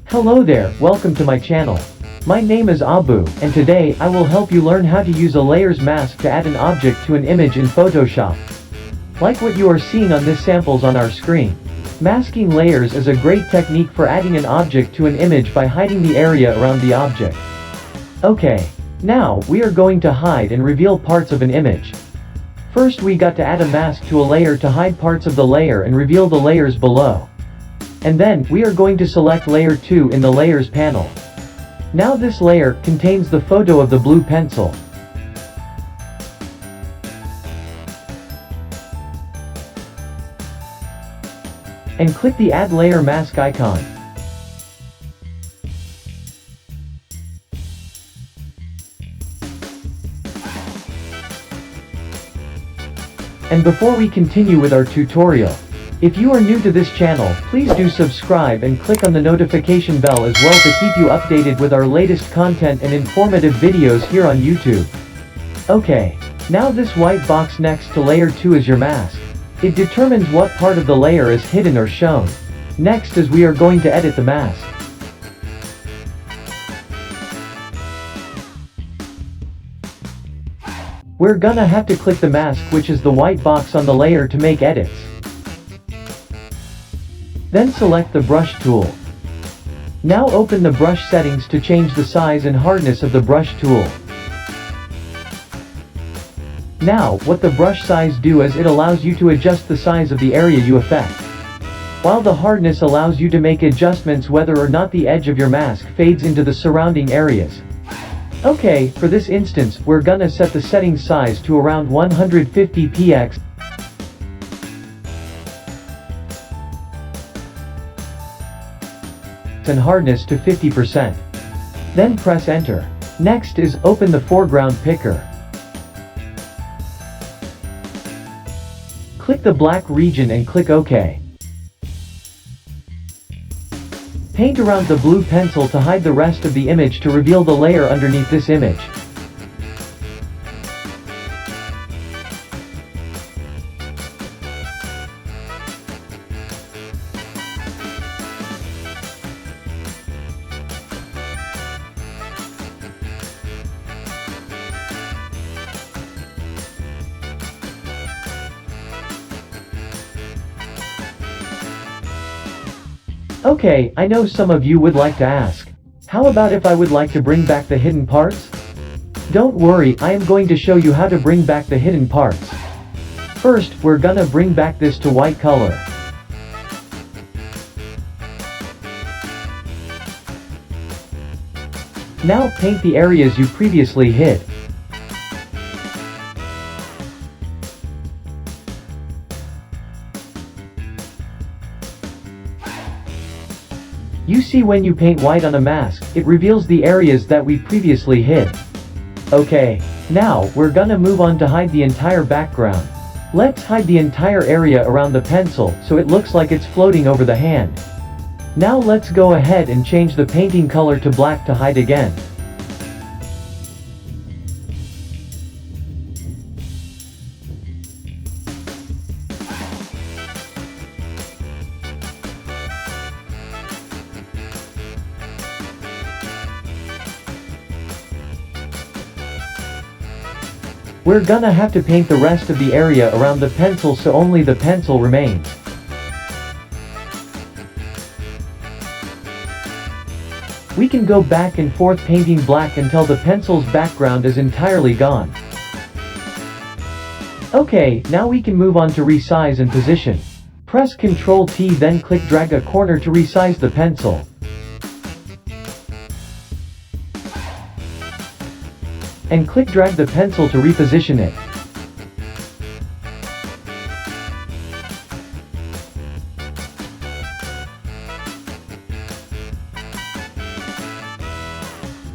Hello there, welcome to my channel. My name is Abu, and today I will help you learn how to use a layers mask to add an object to an image in Photoshop. Like what you are seeing on this samples on our screen. Masking layers is a great technique for adding an object to an image by hiding the area around the object. Okay. Now, we are going to hide and reveal parts of an image. First we got to add a mask to a layer to hide parts of the layer and reveal the layers below. And then, we are going to select layer 2 in the layers panel. Now this layer contains the photo of the blue pencil. And click the Add Layer Mask icon. And before we continue with our tutorial, if you are new to this channel, please do subscribe and click on the notification bell as well to keep you updated with our latest content and informative videos here on YouTube. Okay. Now this white box next to layer 2 is your mask. It determines what part of the layer is hidden or shown. Next is we are going to edit the mask. We're gonna have to click the mask, which is the white box on the layer, to make edits. Then select the brush tool. Now open the brush settings to change the size and hardness of the brush tool. Now, what the brush size do is it allows you to adjust the size of the area you affect. While the hardness allows you to make adjustments whether or not the edge of your mask fades into the surrounding areas. Okay, for this instance, we're gonna set the setting size to around 150 px. And hardness to 50%. Then press enter. Next is open the foreground picker. Click the black region and click OK. Paint around the blue pencil to hide the rest of the image to reveal the layer underneath this image. Okay, I know some of you would like to ask, how about if I would like to bring back the hidden parts? Don't worry, I am going to show you how to bring back the hidden parts. First, we're gonna bring back this to white color. Now paint the areas you previously hid. You see, when you paint white on a mask, it reveals the areas that we previously hid. Okay. Now, we're gonna move on to hide the entire background. Let's hide the entire area around the pencil, so it looks like it's floating over the hand. Now let's go ahead and change the painting color to black to hide again. We're gonna have to paint the rest of the area around the pencil so only the pencil remains. We can go back and forth painting black until the pencil's background is entirely gone. Okay, now we can move on to resize and position. Press Ctrl T, then click drag a corner to resize the pencil. And click drag the pencil to reposition it.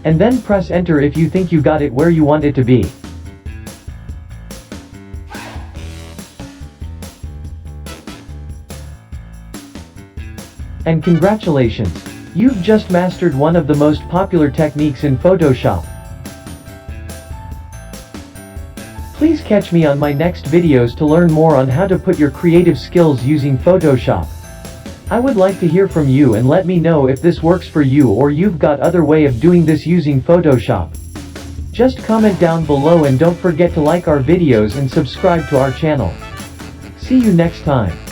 And then press enter if you think you got it where you want it to be. And congratulations! You've just mastered one of the most popular techniques in Photoshop. Please catch me on my next videos to learn more on how to put your creative skills using Photoshop. I would like to hear from you and let me know if this works for you or you've got other way of doing this using Photoshop. Just comment down below and don't forget to like our videos and subscribe to our channel. See you next time.